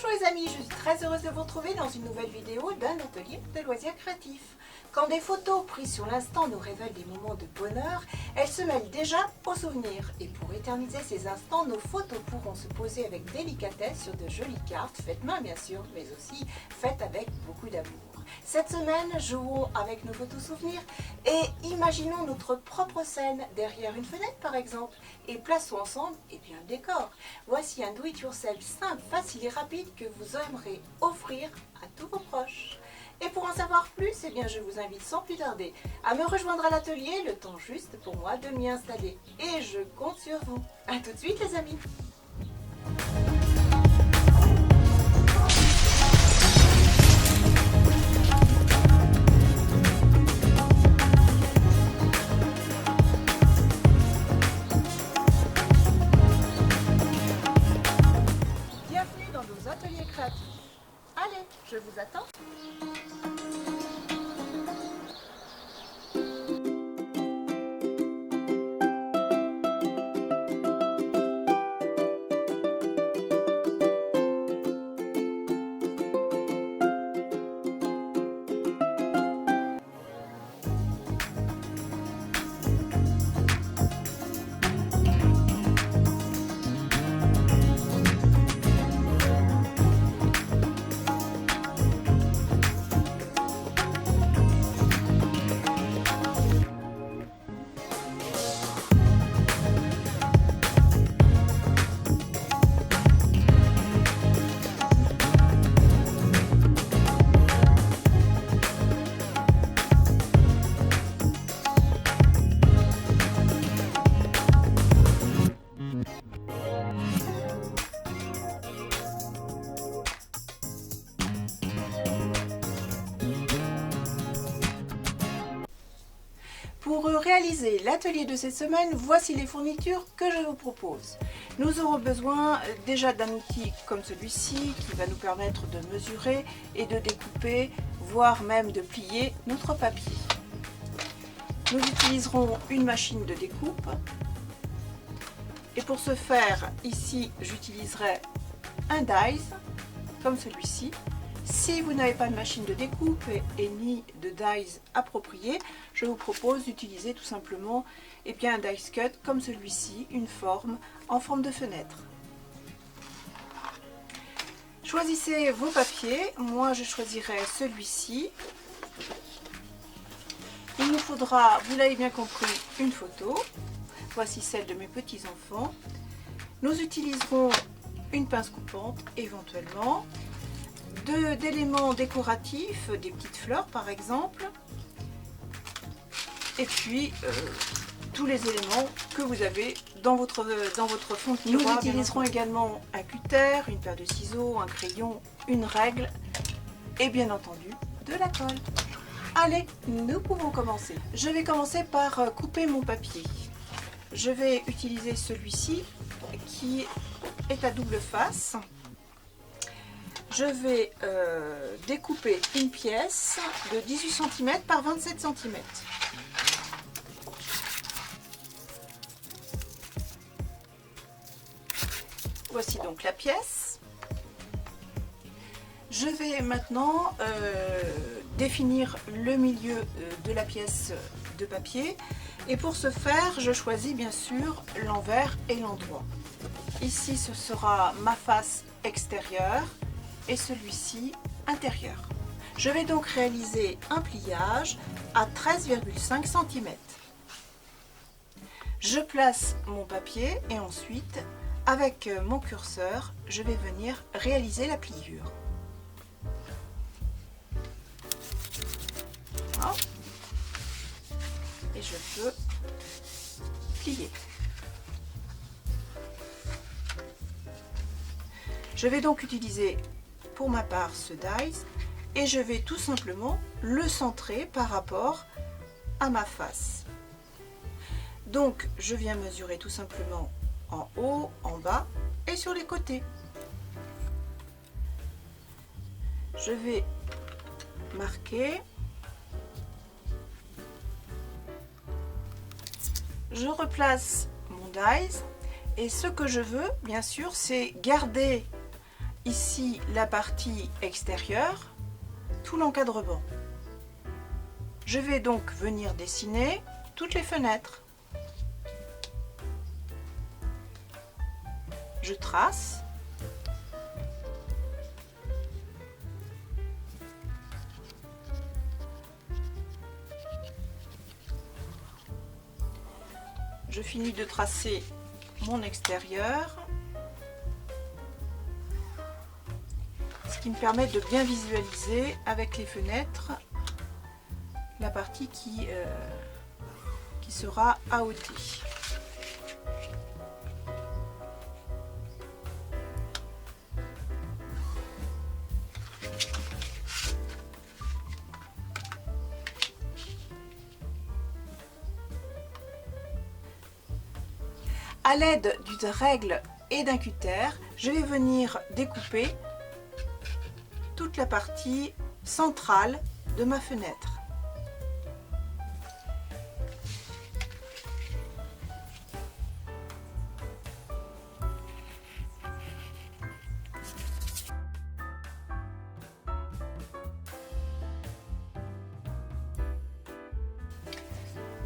Bonjour les amis, je suis très heureuse de vous retrouver dans une nouvelle vidéo d'un atelier de loisirs créatifs. Quand des photos prises sur l'instant nous révèlent des moments de bonheur, elles se mêlent déjà aux souvenirs. Et pour éterniser ces instants, nos photos pourront se poser avec délicatesse sur de jolies cartes, faites main bien sûr, mais aussi faites avec beaucoup d'amour. Cette semaine, jouons avec nos photos souvenirs et imaginons notre propre scène derrière une fenêtre par exemple et plaçons ensemble le décor. Voici un do-it-yourself simple, facile et rapide que vous aimerez offrir à tous vos proches. Et pour en savoir plus, je vous invite sans plus tarder à me rejoindre à l'atelier, le temps juste pour moi de m'y installer. Et je compte sur vous. A tout de suite les amis. Bienvenue dans nos ateliers créatifs. Allez, je vous attends. Pour réaliser l'atelier de cette semaine, voici les fournitures que je vous propose. Nous aurons besoin déjà d'un outil comme celui-ci qui va nous permettre de mesurer et de découper, voire même de plier notre papier. Nous utiliserons une machine de découpe et pour ce faire, ici j'utiliserai un dies comme celui-ci. Si vous n'avez pas de machine de découpe et ni de dies approprié, je vous propose d'utiliser tout simplement un dies cut comme celui-ci, une forme en forme de fenêtre. Choisissez vos papiers, moi je choisirai celui-ci. Il nous faudra, vous l'avez bien compris, une photo. Voici celle de mes petits-enfants. Nous utiliserons une pince coupante éventuellement. D'éléments décoratifs, des petites fleurs par exemple, et puis tous les éléments que vous avez dans votre fond de tiroir. Nous utiliserons également un cutter, une paire de ciseaux, un crayon, une règle et bien entendu de la colle. Allez, nous pouvons commencer. Je vais commencer par couper mon papier. Je vais utiliser celui-ci qui est à double face. Je vais découper une pièce de 18 cm par 27 cm. Voici donc la pièce. Je vais maintenant définir le milieu de la pièce de papier. Et pour ce faire, je choisis bien sûr l'envers et l'endroit. Ici, ce sera ma face extérieure et celui-ci intérieur. Je vais donc réaliser un pliage à 13,5 cm. Je place mon papier et ensuite, avec mon curseur, je vais venir réaliser la pliure. Voilà. Et je peux plier. Je vais donc utiliser pour ma part ce dies et je vais tout simplement le centrer par rapport à ma face. Donc je viens mesurer tout simplement en haut, en bas et sur les côtés. Je vais marquer, je replace mon dies et ce que je veux bien sûr c'est garder ici la partie extérieure, tout l'encadrement. Je vais donc venir dessiner toutes les fenêtres. Je trace. Je finis de tracer mon extérieur, ce qui me permet de bien visualiser avec les fenêtres la partie qui sera AOT. À l'aide d'une règle et d'un cutter, je vais venir découper toute la partie centrale de ma fenêtre.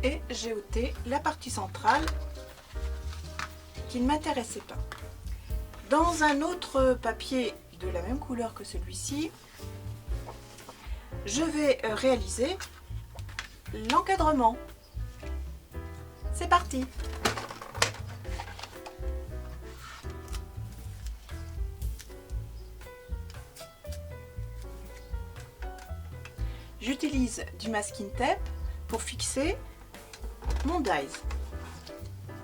Et j'ai ôté la partie centrale qui ne m'intéressait pas. Dans un autre papier de la même couleur que celui-ci, je vais réaliser l'encadrement. C'est parti! J'utilise du masking tape pour fixer mon dies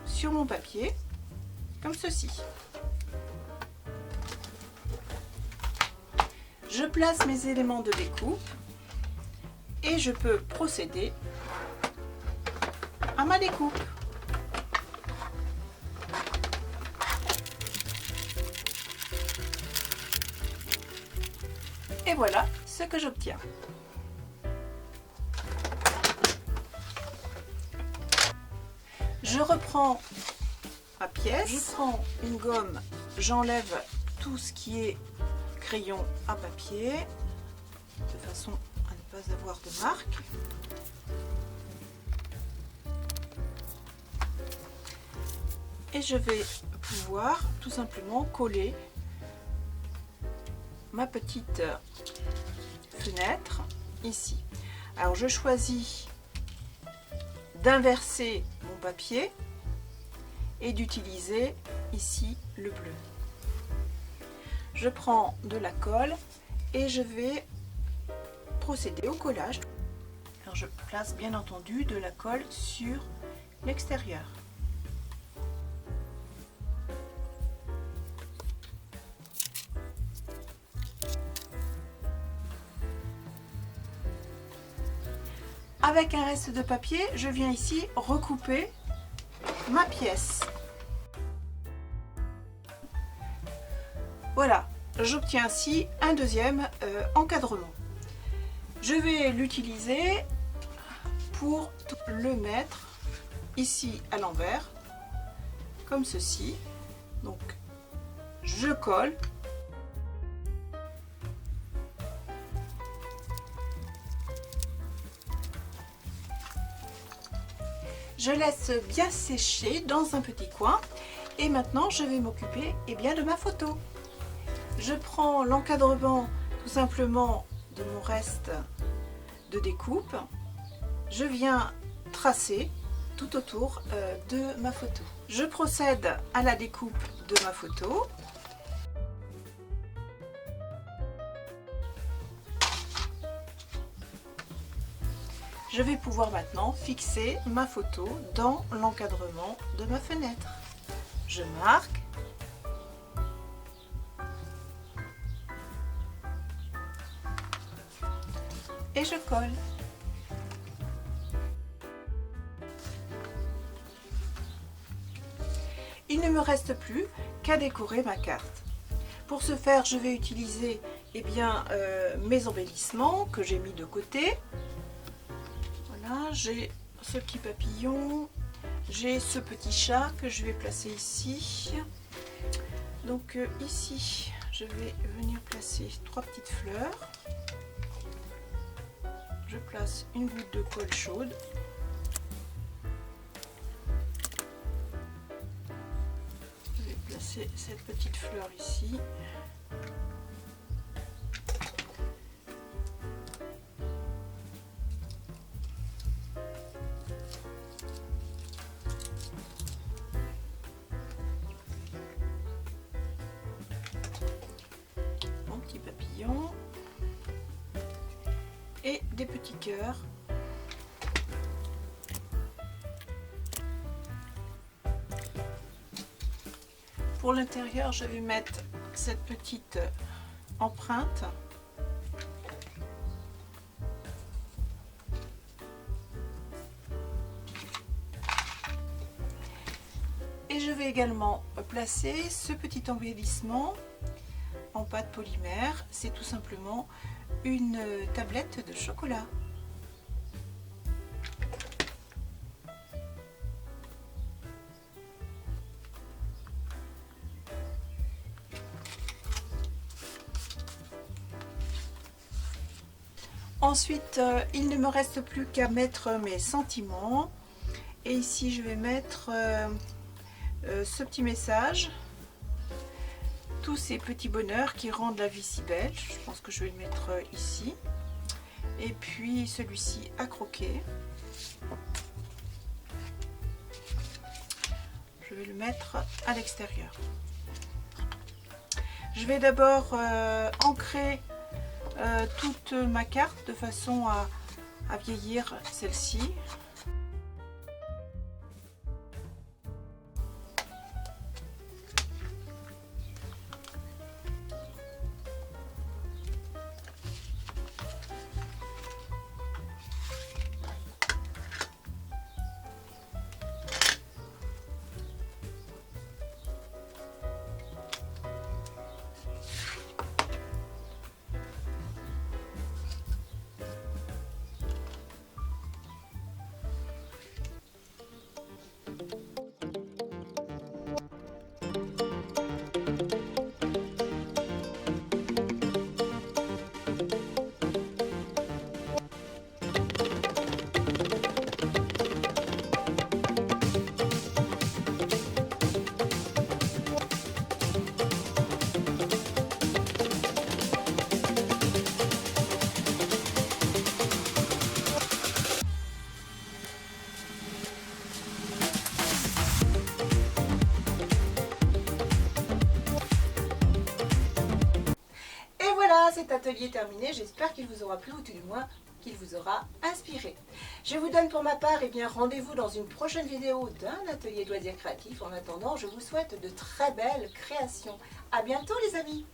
sur mon papier, comme ceci. Je place mes éléments de découpe et je peux procéder à ma découpe. Et voilà ce que j'obtiens. Je reprends ma pièce, je prends une gomme, j'enlève tout ce qui est crayon à papier, de façon à ne pas avoir de marque. Et je vais pouvoir tout simplement coller ma petite fenêtre ici. Alors je choisis d'inverser mon papier et d'utiliser ici le bleu. Je prends de la colle et je vais procéder au collage. Alors je place bien entendu de la colle sur l'extérieur. Avec un reste de papier, je viens ici recouper ma pièce. Voilà, j'obtiens ainsi un deuxième encadrement. Je vais l'utiliser pour le mettre ici à l'envers, comme ceci. Donc, je colle. Je laisse bien sécher dans un petit coin et maintenant je vais m'occuper de ma photo. Je prends l'encadrement tout simplement de mon reste de découpe. Je viens tracer tout autour de ma photo. Je procède à la découpe de ma photo. Je vais pouvoir maintenant fixer ma photo dans l'encadrement de ma fenêtre. Je marque. Et je colle. Il ne me reste plus qu'à décorer ma carte. Pour ce faire, je vais utiliser mes embellissements que j'ai mis de côté. J'ai ce petit papillon, j'ai ce petit chat que je vais placer ici. Donc ici, je vais venir placer 3 petites fleurs. Je place une goutte de colle chaude. Je vais placer cette petite fleur ici. Mon petit papillon. Et des petits cœurs. Pour l'intérieur, je vais mettre cette petite empreinte. Et je vais également placer ce petit embellissement en pâte polymère. C'est tout simplement une tablette de chocolat. Ensuite, il ne me reste plus qu'à mettre mes sentiments. Et ici, je vais mettre ce petit message. Tous ces petits bonheurs qui rendent la vie si belle. Je pense que je vais le mettre ici. Et puis celui-ci à croquer. Je vais le mettre à l'extérieur. Je vais d'abord ancrer toute ma carte de façon à vieillir celle-ci. Cet atelier est terminé, j'espère qu'il vous aura plu ou tout du moins qu'il vous aura inspiré. Je vous donne pour ma part rendez-vous dans une prochaine vidéo d'un atelier de loisirs créatifs. En attendant, je vous souhaite de très belles créations. À bientôt les amis!